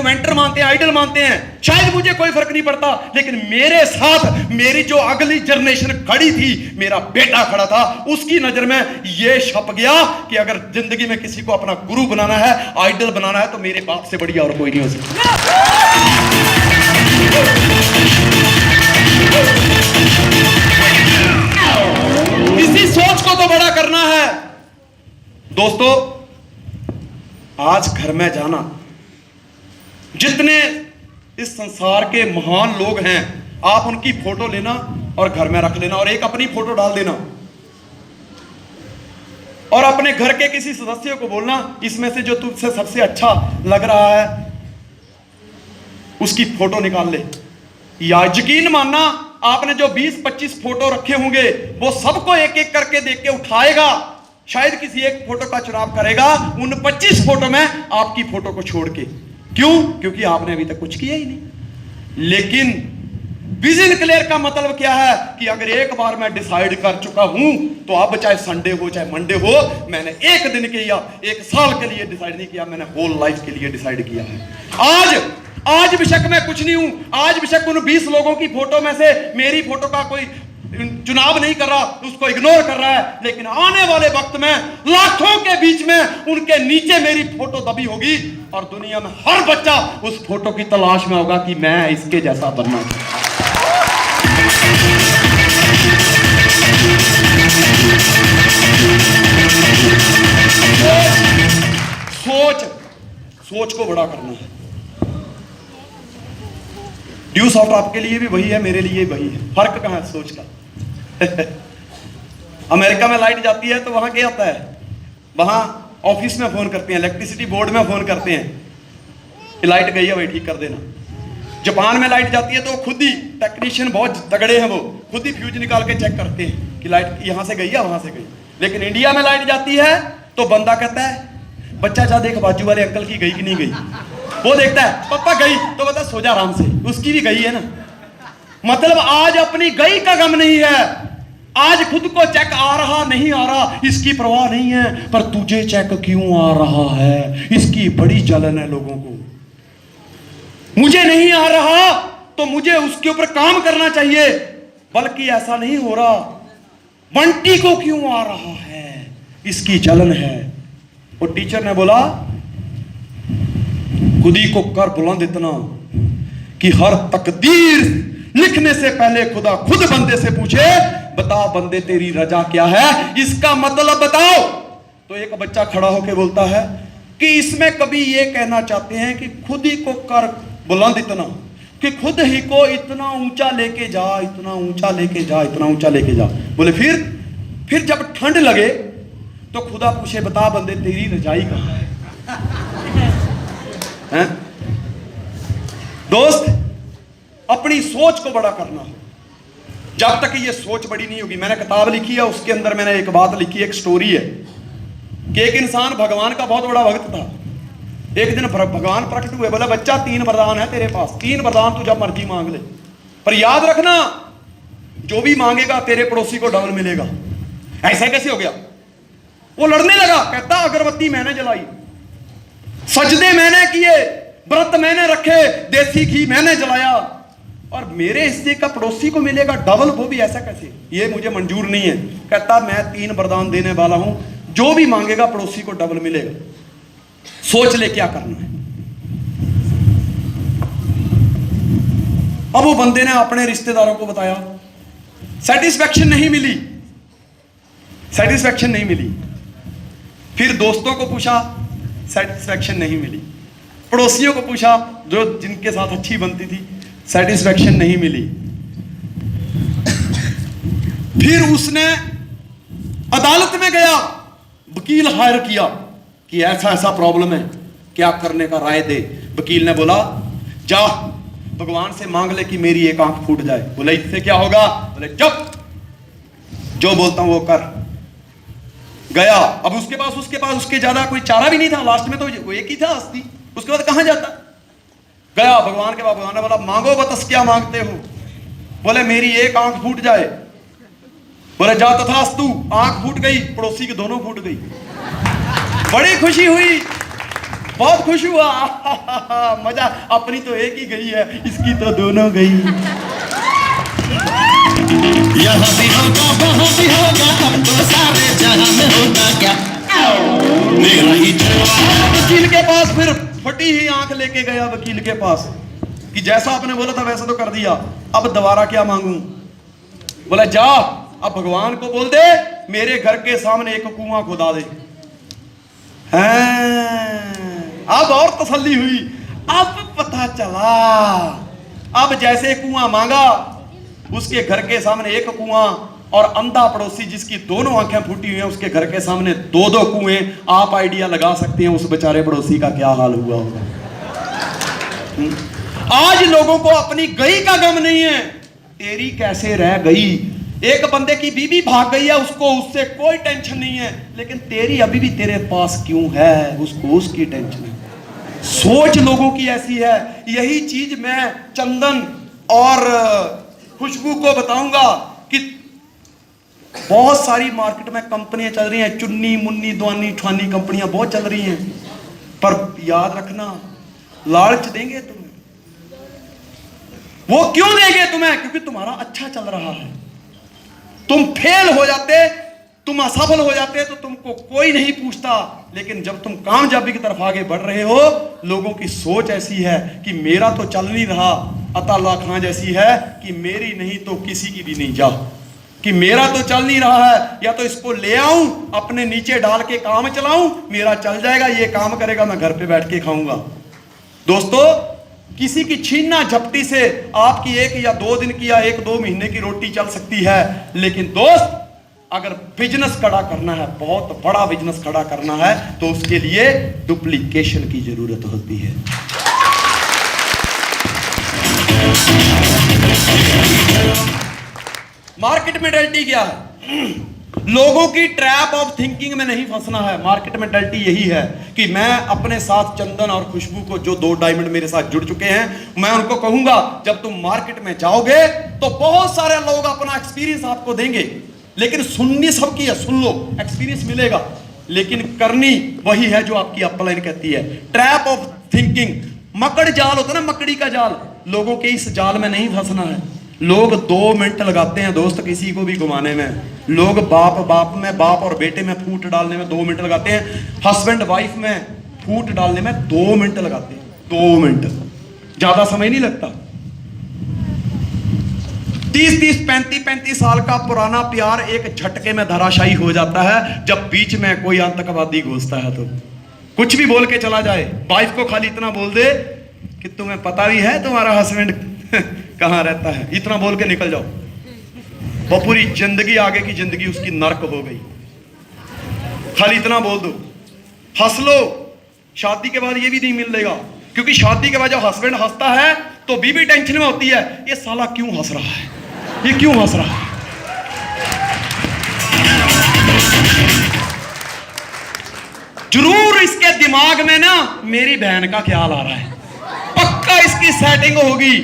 Mentor मानते हैं, idol मानते हैं, शायद मुझे कोई फर्क नहीं पड़ता, लेकिन मेरे साथ मेरी जो अगली जनरेशन खड़ी थी, मेरा बेटा खड़ा था, उसकी नजर में यह छप गया कि अगर जिंदगी में किसी को अपना गुरु बनाना है, आइडल बनाना है, तो मेरे बाप से बढ़िया और कोई नहीं हो सकता। इसी सोच को तो बड़ा करना है दोस्तों। आज घर में जाना, जितने इस संसार के महान लोग हैं, आप उनकी फोटो लेना और घर में रख लेना और एक अपनी फोटो डाल देना और अपने घर के किसी सदस्य को बोलना, इसमें से जो तुझसे सबसे अच्छा लग रहा है उसकी फोटो निकाल ले। या यकीन मानना, आपने जो 20-25 फोटो रखे होंगे वो सबको एक एक करके देख के उठाएगा, शायद किसी एक फोटो का चुनाव करेगा उन 25 फोटो में आपकी फोटो को छोड़ के। क्यों? क्योंकि आपने अभी तक कुछ किया ही नहीं। लेकिन विजन क्लियर का मतलब क्या है कि अगर एक बार मैं डिसाइड कर चुका हूं तो अब चाहे संडे हो चाहे मंडे हो, मैंने एक दिन के या एक साल के लिए डिसाइड नहीं किया, मैंने होल लाइफ के लिए डिसाइड किया है। आज बेशक मैं कुछ नहीं हूं, आज बेशक उन 20 लोगों की फोटो में से मेरी फोटो का कोई चुनाव नहीं कर रहा, उसको इग्नोर कर रहा है, लेकिन आने वाले वक्त में लाखों के बीच में उनके नीचे मेरी फोटो दबी होगी और दुनिया में हर बच्चा उस फोटो की तलाश में होगा कि मैं इसके जैसा बनना चाहता हूं। सोच को बड़ा करना है। ड्यू सॉफ्ट आपके लिए भी वही है, मेरे लिए वही है। फर्क कहां है सोच का? अमेरिका में लाइट जाती है तो वहां क्या होता है, वहां ऑफिस में फोन करते हैं, इलेक्ट्रिसिटी बोर्ड में फोन करते हैं कि लाइट गई है भाई ठीक कर देना। जापान में लाइट जाती है तो खुद ही टेक्नीशियन बहुत तगड़े हैं, वो खुद ही फ्यूज निकाल के चेक करते हैं कि लाइट यहां से गई है वहां से गई। लेकिन इंडिया में लाइट जाती है तो बंदा कहता है बच्चा जा देख बाजू वाले अंकल की गई कि नहीं गई। वो देखता है पापा गई तो बता सो जा आराम से, उसकी भी गई है ना। मतलब आज अपनी गई का गम नहीं है, आज खुद को चेक आ रहा नहीं आ रहा इसकी परवाह नहीं है, पर तुझे चेक क्यों आ रहा है इसकी बड़ी जलन है लोगों को। मुझे नहीं आ रहा तो मुझे उसके ऊपर काम करना चाहिए, बल्कि ऐसा नहीं हो रहा बंटी को क्यों आ रहा है इसकी जलन है। और टीचर ने बोला खुद ही को कर बुलंद इतना कि हर तकदीर लिखने से पहले खुदा खुद बंदे से पूछे बता बंदे तेरी रजा क्या है, इसका मतलब बताओ। तो एक बच्चा खड़ा होकर बोलता है कि इसमें कभी ये कहना चाहते हैं कि खुद ही को कर बुलंद इतना कि खुद ही को इतना ऊंचा लेके जा, इतना ऊंचा लेके जा, इतना ऊंचा लेके जा। बोले फिर जब ठंड लगे तो खुदा पूछे बता बंदे तेरी रजाई कहां है। दोस्त, अपनी सोच को बड़ा करना हो। जब तक ये सोच बड़ी नहीं होगी, मैंने किताब लिखी है, उसके अंदर मैंने एक बात लिखी, एक स्टोरी है कि एक इंसान भगवान का बहुत बड़ा भक्त था। एक दिन भगवान प्रकट हुए, बोला बच्चा 3 वरदान है तेरे पास, 3 वरदान तू जब मर्जी मांग ले, पर याद रखना जो भी मांगेगा तेरे पड़ोसी को डबल मिलेगा। ऐसा कैसे हो गया? वो लड़ने लगा, कहता अगरबत्ती मैंने जलाई, सजदे मैंने किए, व्रत मैंने रखे, देसी घी मैंने जलाया, और मेरे हिस्से का पड़ोसी को मिलेगा डबल, वो भी ऐसा कैसे? ये मुझे मंजूर नहीं है। कहता मैं 3 वरदान देने वाला हूं, जो भी मांगेगा पड़ोसी को डबल मिलेगा। सोच ले क्या करना है। अब वो बंदे ने अपने रिश्तेदारों को बताया, सेटिस्फैक्शन नहीं मिली, सेटिस्फैक्शन नहीं मिली। फिर दोस्तों को पूछा, सेटिस्फैक्शन नहीं मिली। पड़ोसियों को पूछा जो जिनके साथ अच्छी बनती थी, सेटिस्फैक्शन नहीं मिली। फिर उसने अदालत में गया, वकील हायर किया कि ऐसा ऐसा प्रॉब्लम है, क्या करने का राय दे। वकील ने बोला जा भगवान से मांग ले कि मेरी एक आंख फूट जाए। बोले इससे क्या होगा? बोले चुप, जो बोलता हूं वो कर। गया, अब उसके पास उसके ज्यादा कोई चारा भी नहीं था, लास्ट में तो वो एक ही था अस्थि, उसके बाद कहां जाता। गया भगवान के पास, भगवान ने बोला मांगो बतस क्या मांगते हो। बोले मेरी एक आंख फूट जाए। बोले जा तथास्तु, आंख फूट गई, पड़ोसी की दोनों फूट गई। बड़ी खुशी हुई, बहुत खुश हुआ। मजा, अपनी तो एक ही गई है, इसकी तो दोनों गई। यहाँ भी होगा वहाँ भी होगा, अब तो सारे जहां में होगा क्या मेरा ही जलवा। वकील के पास फिर फटी ही आंख लेके गया वकील के पास कि जैसा आपने बोला था वैसा तो कर दिया, अब दोबारा क्या मांगूं? बोला जा, अब भगवान को बोल दे मेरे घर के सामने एक कुआं खुदा दे। अब और तसल्ली हुई। अब पता चला, अब जैसे कुआं मांगा, उसके घर के सामने एक कुआं, और अंधा पड़ोसी जिसकी दोनों आंखें फूटी हुई हैं उसके घर के सामने दो दो कुएं। आप आइडिया लगा सकते हैं उस बेचारे पड़ोसी का क्या हाल हुआ होगा। आज लोगों को अपनी गई का गम नहीं है, तेरी कैसे रह गई। एक बंदे की बीवी भाग गई है, उसको उससे कोई टेंशन नहीं है, लेकिन तेरी अभी भी तेरे पास क्यों है, उसको उसकी टेंशन है। सोच लोगों की ऐसी है। यही चीज मैं चंदन और खुशबू को बताऊंगा कि बहुत सारी मार्केट में कंपनियां चल रही हैं, चुन्नी मुन्नी दवानी ठानी कंपनियां बहुत चल रही हैं, पर याद रखना लालच देंगे तुम्हें। वो क्यों देंगे तुम्हें? क्योंकि तुम्हारा अच्छा चल रहा है। तुम फेल हो जाते, तुम असफल हो जाते तो तुमको कोई नहीं पूछता, लेकिन जब तुम कामयाबी की तरफ आगे बढ़ रहे हो, लोगों की सोच ऐसी है कि मेरा तो चल नहीं रहा, अताल्ला खां जैसी है कि मेरी नहीं तो किसी की भी नहीं जा, कि मेरा तो चल नहीं रहा है, या तो इसको ले आऊं अपने नीचे डाल के काम चलाऊं, मेरा चल जाएगा, ये काम करेगा, मैं घर पे बैठ के खाऊंगा। दोस्तों, किसी की छीनना झपटी से आपकी 1 या 2 दिन की या 1-2 महीने की रोटी चल सकती है, लेकिन दोस्त अगर बिजनेस खड़ा करना है, बहुत बड़ा बिजनेस खड़ा करना है, तो उसके लिए डुप्लीकेशन की जरूरत होती है। मार्केट मेंटालिटी क्या है? लोगों की ट्रैप ऑफ थिंकिंग में नहीं फंसना है। मार्केट मेंटालिटी यही है कि मैं अपने साथ चंदन और खुशबू को, जो 2 डायमंड मेरे साथ जुड़ चुके हैं, मैं उनको कहूंगा जब तुम मार्केट में जाओगे तो बहुत सारे लोग अपना एक्सपीरियंस आपको देंगे, लेकिन सुननी सबकी है, सुन लो, एक्सपीरियंस मिलेगा, लेकिन करनी वही है जो आपकी अपलाइन कहती है। ट्रैप ऑफ थिंकिंग, मकड़ जाल होता है ना, मकड़ी का जाल, लोगों के इस जाल में नहीं फंसना है। लोग 2 मिनट लगाते हैं दोस्त किसी को भी घुमाने में। लोग बाप और बेटे में फूट डालने में 2 मिनट लगाते हैं, हस्बैंड वाइफ में फूट डालने में 2 मिनट लगाते हैं। 2 मिनट, ज्यादा समय नहीं लगता। 30-30, 35-35 साल का पुराना प्यार एक झटके में धराशायी हो जाता है जब बीच में कोई आतंकवादी घुसता है। तो कुछ भी बोल के चला जाए, वाइफ को खाली इतना बोल दे कि तुम्हें पता भी है तुम्हारा हस्बैंड कहां रहता है, इतना बोल के निकल जाओ, वो पूरी जिंदगी, आगे की जिंदगी उसकी नर्क हो गई। खाली इतना बोल दो, हंस लो। शादी के बाद ये भी नहीं मिलेगा, क्योंकि शादी के बाद जब हस्बैंड हंसता है तो बीवी टेंशन में होती है, ये साला क्यों हंस रहा है, ये क्यों हंस रहा है। जरूर इसके दिमाग में ना मेरी बहन का ख्याल आ रहा है, पक्का इसकी सेटिंग होगी,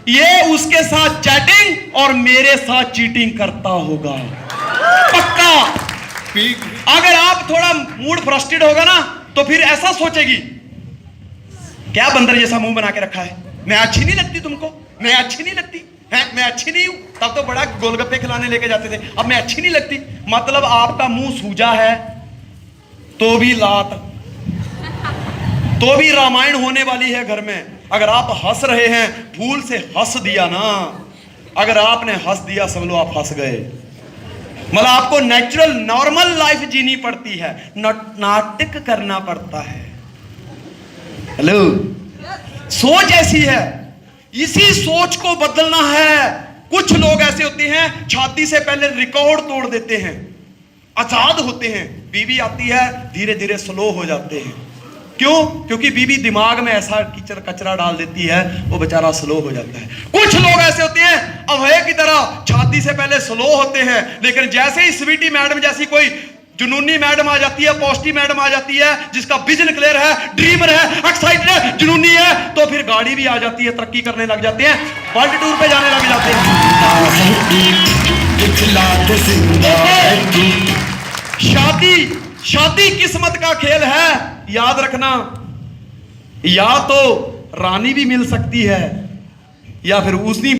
ये उसके साथ चैटिंग और मेरे साथ चीटिंग करता होगा, पक्का। अगर आप थोड़ा मूड फ्रस्ट्रेट होगा ना तो फिर ऐसा सोचेगी, क्या बंदर जैसा मुंह बना के रखा है, मैं अच्छी नहीं लगती तुमको, मैं अच्छी नहीं लगती है, मैं अच्छी नहीं हूं। तब तो बड़ा गोलगप्पे खिलाने लेके जाते थे, अब मैं अच्छी नहीं लगती। मतलब आपका मुंह सूजा है तो भी लात, तो भी रामायण होने वाली है घर में। अगर आप हंस रहे हैं, भूल से हंस दिया ना, अगर आपने हंस दिया समझ लो आप हंस गए। मतलब आपको नेचुरल नॉर्मल लाइफ जीनी पड़ती है, नाटक करना पड़ता है। हेलो, सोच ऐसी है, इसी सोच को बदलना है। कुछ लोग ऐसे होते हैं शादी से पहले रिकॉर्ड तोड़ देते हैं, आजाद होते हैं, बीवी आती है धीरे धीरे स्लो हो जाते हैं। क्यों? क्योंकि बीवी दिमाग में ऐसा कीचड़ कचरा डाल देती है, वो बेचारा स्लो हो जाता है। कुछ लोग ऐसे होते हैं अभय की तरह, शादी से पहले स्लो होते हैं, लेकिन जैसे ही स्वीटी मैडम जैसी कोई जुनूनी मैडम आ जाती है, पॉजिटिव मैडम आ जाती है, जिसका विजन क्लियर है, ड्रीमर है, एक्साइटेड है, जुनूनी है, तो फिर गाड़ी भी आ जाती है, तरक्की करने लग जाते हैं, वर्ल्ड टूर पे जाने लग जाते हैं। शादी किस्मत का खेल है, याद रखना। या तो रानी भी मिल सकती है या फिर उसी